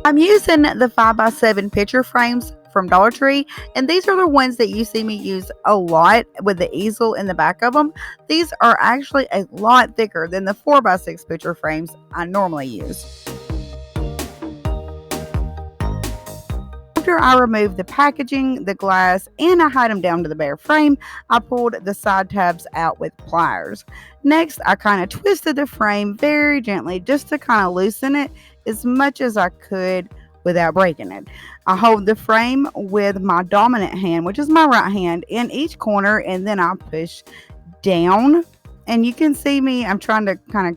I'm using the 5x7 picture frames from Dollar Tree, and these are the ones that you see me use a lot with the easel in the back of them. These are actually a lot thicker than the 4x6 picture frames I normally use. After I removed the packaging, the glass, and I had them down to the bare frame, I pulled the side tabs out with pliers. Next, I kind of twisted the frame very gently just to kind of loosen it as much as I could without breaking it. I hold the frame with my dominant hand, which is my right hand, in each corner, and then I push down. And you can see me, I'm trying to kind of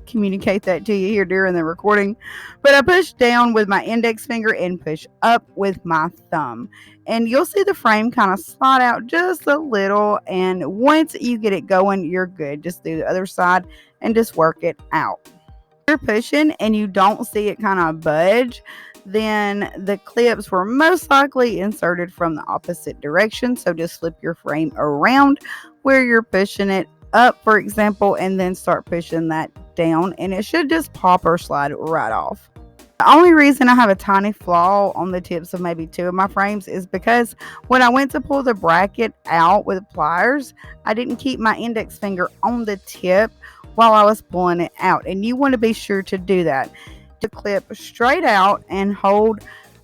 communicate that to you here during the recording. But I push down with my index finger and push up with my thumb. And you'll see the frame kind of slide out just a little. And once you get it going, you're good. Just do the other side and just work it out. If you're pushing and you don't see it kind of budge, then the clips were most likely inserted from the opposite direction. So just flip your frame around where you're pushing it up, for example, and then start pushing that down, and it should just pop or slide right off. The only reason I have a tiny flaw on the tips of maybe two of my frames is because when I went to pull the bracket out with pliers, I didn't keep my index finger on the tip while I was pulling it out, and you want to be sure to do that. To clip straight out and hold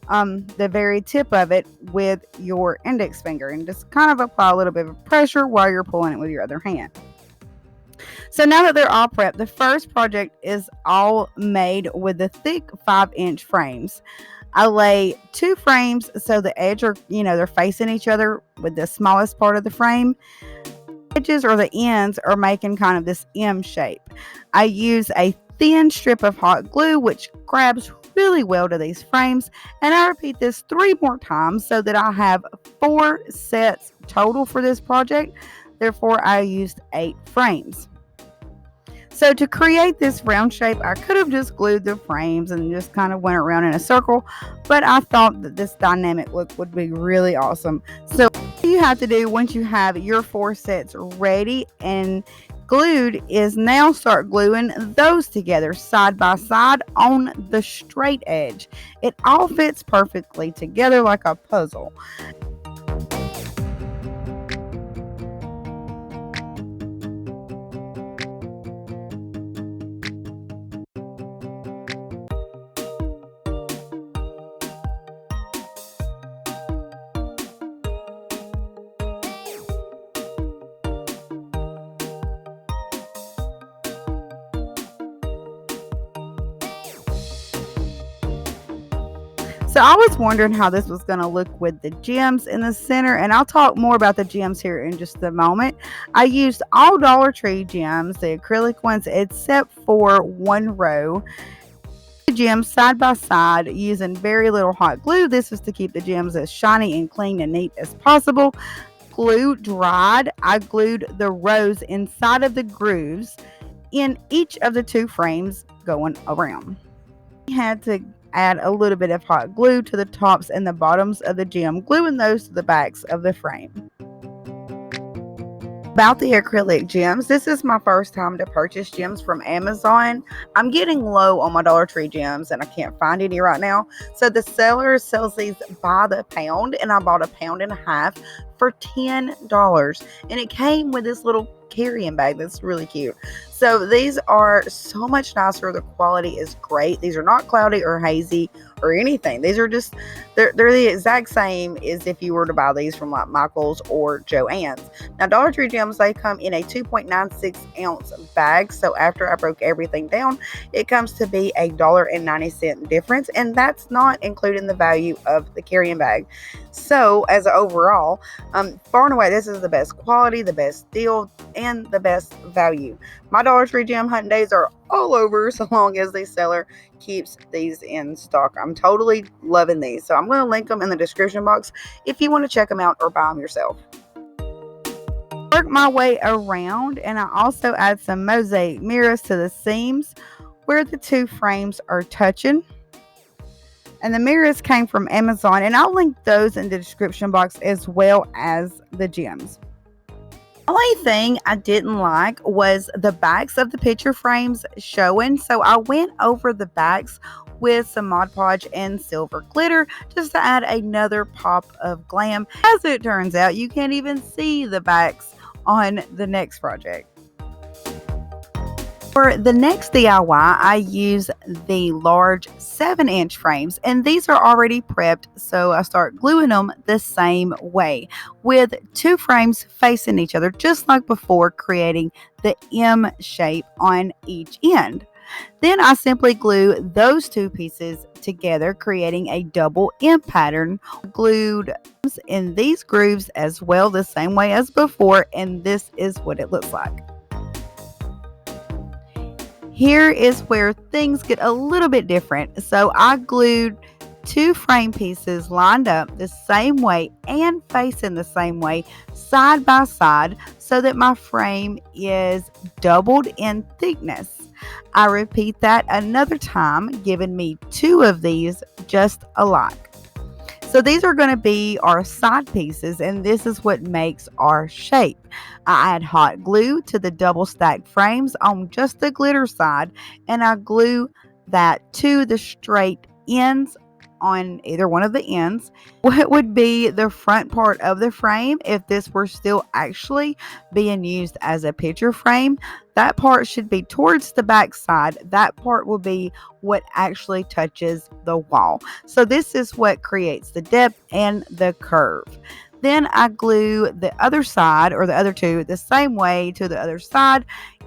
the very tip of it with your index finger, and just kind of apply a little bit of pressure while you're pulling it with your other hand. So now that they're all prepped, the first project is all made with the thick 5-inch frames. I lay 2 frames so the edges are, they're facing each other with the smallest part of the frame. Edges or the ends are making kind of this M shape. I use a thin strip of hot glue which grabs really well to these frames, and I repeat this 3 more times so that I have 4 sets total for this project. Therefore, I used 8 frames. So to create this round shape, I could have just glued the frames and just kind of went around in a circle, but I thought that this dynamic look would be really awesome. So what you have to do once you have your 4 sets ready and glued is now start gluing those together side by side on the straight edge. It all fits perfectly together like a puzzle. So I was wondering how this was going to look with the gems in the center, and I'll talk more about the gems here in just a moment. I used all Dollar Tree gems, the acrylic ones, except for one row. The gems side by side using very little hot glue. This is to keep the gems as shiny and clean and neat as possible. Glue dried. I glued the rows inside of the grooves in each of the 2 frames going around. I had to add a little bit of hot glue to the tops and the bottoms of the gem, gluing those to the backs of the frame. About the acrylic gems, this is my first time to purchase gems from Amazon. I'm getting low on my Dollar Tree gems and I can't find any right now. So the seller sells these by the pound, and I bought a pound and a half for $10. And it came with this little carrying bag that's really cute. So these are so much nicer. The quality is great. These are not cloudy or hazy or anything. These are just, they're the exact same as if you were to buy these from like Michael's or Joann's. Now Dollar Tree gems, they come in a 2.96 ounce bag. So after I broke everything down, it comes to be $1.90 difference, and that's not including the value of the carrying bag. So as an overall, far and away, this is the best quality, the best deal, and the best value. My Dollar Tree gem hunting days are all over so long as the seller keeps these in stock. I'm totally loving these. So I'm going to link them in the description box if you want to check them out or buy them yourself. Work my way around, and I also add some mosaic mirrors to the seams where the 2 frames are touching. And the mirrors came from Amazon, and I'll link those in the description box as well as the gems. Only thing I didn't like was the backs of the picture frames showing, so I went over the backs with some Mod Podge and silver glitter just to add another pop of glam. As it turns out, you can't even see the backs on the next project. For the next DIY, I use the large 7-inch frames, and these are already prepped, so I start gluing them the same way with 2 frames facing each other, just like before, creating the M shape on each end. Then I simply glue those 2 pieces together, creating a double M pattern. Glued in these grooves as well, the same way as before, and this is what it looks like. Here is where things get a little bit different. So I glued 2 frame pieces lined up the same way and facing the same way side by side so that my frame is doubled in thickness. I repeat that another time, giving me 2 of these just alike. So these are going to be our side pieces, and this is what makes our shape. I add hot glue to the double stacked frames on just the glitter side, and I glue that to the straight ends on either one of the ends. What would be the front part of the frame if this were still actually being used as a picture frame? That part should be towards the back side. That part will be what actually touches the wall. So this is what creates the depth and the curve. Then I glue the other side, or the other 2, the same way to the other side,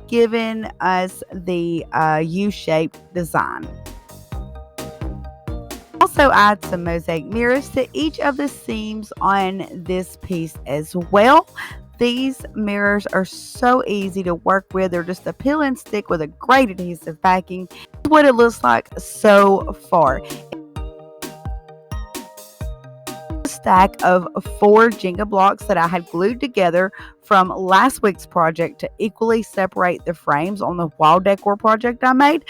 giving us the U-shaped design. Also add some mosaic mirrors to each of the seams on this piece as well. These mirrors are so easy to work with. They're just a peel and stick with a great adhesive backing. That's what it looks like so far. A stack of 4 Jenga blocks that I had glued together from last week's project to equally separate the frames on the wall decor project I made.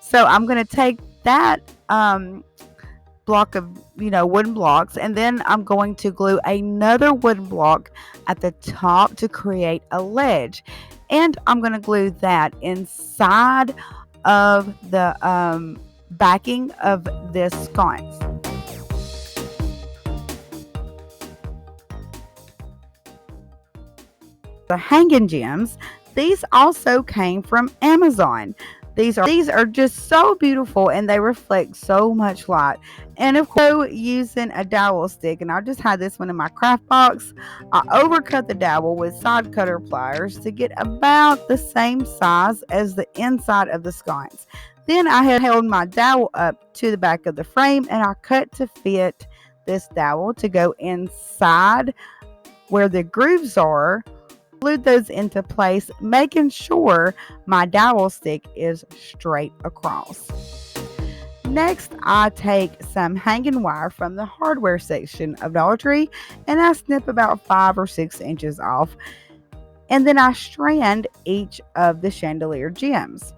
So I'm going to take that block of wooden blocks, and then I'm going to glue another wooden block at the top to create a ledge, and I'm going to glue that inside of the backing of this sconce. The hanging gems, these also came from Amazon. These are just so beautiful, and they reflect so much light. And of course, using a dowel stick, and I just had this one in my craft box. I overcut the dowel with side cutter pliers to get about the same size as the inside of the sconce. Then I had held my dowel up to the back of the frame, and I cut to fit this dowel to go inside where the grooves are. Glued those into place, making sure my dowel stick is straight across. Next, I take some hanging wire from the hardware section of Dollar Tree, and I snip about 5 or 6 inches off, and then I strand each of the chandelier gems.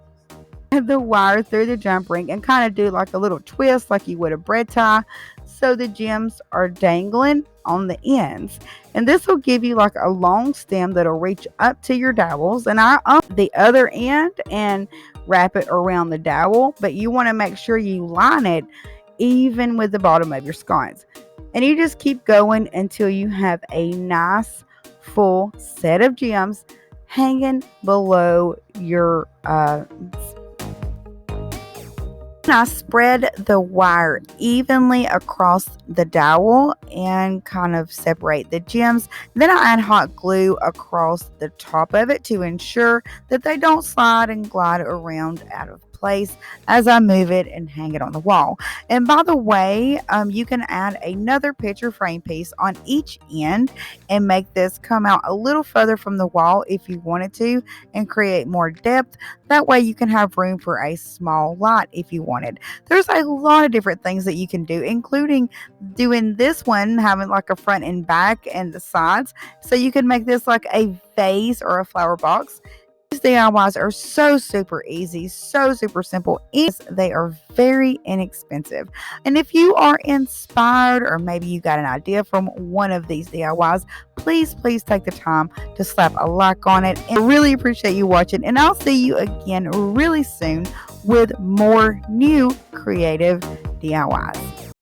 The wire through the jump ring and kind of do like a little twist like you would a bread tie, so the gems are dangling on the ends, and this will give you like a long stem that'll reach up to your dowels. And I the other end and wrap it around the dowel, but you want to make sure you line it even with the bottom of your sconce, and you just keep going until you have a nice full set of gems hanging below your I spread the wire evenly across the dowel and kind of separate the gems. Then I add hot glue across the top of it to ensure that they don't slide and glide around out of place as I move it and hang it on the wall. And by the way, you can add another picture frame piece on each end and make this come out a little further from the wall if you wanted to, and create more depth. That way you can have room for a small light if you wanted. There's a lot of different things that you can do, including doing this one, having like a front and back and the sides. So you can make this like a vase or a flower box. These DIYs are so super easy, so super simple, and they are very inexpensive. And if you are inspired, or maybe you got an idea from one of these DIYs, please take the time to slap a like on it. And I really appreciate you watching, and I'll see you again really soon with more new creative DIYs.